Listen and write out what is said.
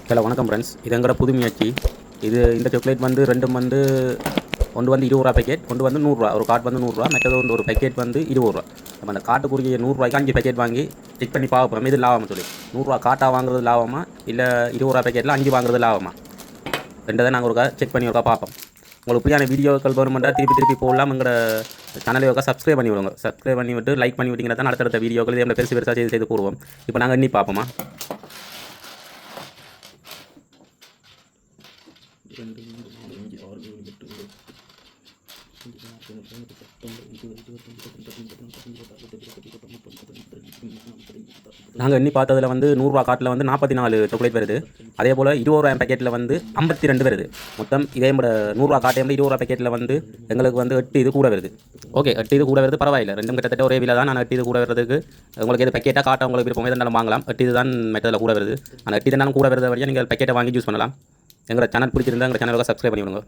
Hello வணக்கம் friends. இது எங்களோட புது முயற்சி. இந்த சாக்லேட் வந்து ரெண்டும் வந்து ஒன்று வந்து 20 ரூபா பேக்கெட், ஒன்று வந்து 100 ரூபா. ஒரு கார்டு வந்து 100 ரூபா, மற்றது ஒரு பேக்கெட் வந்து 20 ரூபா. நம்ம அந்த காட்டுக்குரிய 100 ரூபாய்க்கு 5 பேக்கெட் வாங்கி செக் பண்ணி பார்ப்போம் இது லாபமாக சொல்லி. 100 ரூபா காட்டாக வாங்குறது லாபமா இல்லை 20 ரூபா பேக்கெட்டில் 5 வாங்குறது லாபமா ரெண்டதை நாங்கள் ஒருக்கா செக் பண்ணி ஒருக்கா பார்ப்போம். உங்களுக்கு புரியான வீடியோக்கள் கவர்மெண்ட்டாக திருப்பி போடலாம். எங்களோட சேனலை ஒருக்கா சப்ஸ்கிரைப் பண்ணி விடுங்க. சப்ஸ்கிரைப் பண்ணி விட்டு லைக் பண்ணி விட்டிங்கன்னா தான் அடுத்தடுத்த வீடியோக்கள் இதே பெருசாக செய்து கூறுவோம். இப்போ நாங்கள் எண்ணி பார்ப்போமா. 2 3 4 5 6 7 8 நாங்கள் எண்ணி பார்த்ததில் வந்து 100 ரூபா காட்டில் வந்து 44 சாக்லேட் வருது. அதே போல் 20 ரூபா பேக்கெட்டில் வந்து 52 வருது. மொத்தம் இதே 100 ரூபா காட்டையும் 20 ரூபா பேக்கெட்டில் வந்து எங்களுக்கு வந்து 8 இது கூட வருது. ஓகே, 8 இது கூட வருது, பரவாயில்லை. ரெண்டும் கிட்டத்தட்ட ஒரே விலை தான். நான் 8 இது கூட வருதுக்கு உங்களுக்கு எது பேக்கெட்டாக காட்ட உங்களுக்கு விருப்பம் எதுனாலும் வாங்கலாம். 8 இது தான் மெட்டதில் கூட வருது. ஆனால் 8 இதுனாலும் கூட வருது வரையும் நீங்கள் பேக்கெட்டை வாங்கி யூஸ் பண்ணலாம். எங்களோட சேனல் பிடிச்சிருந்தா எங்கள் சேனலுக்கு சப்ஸ்கிரைப் பண்ணி விடுங்க.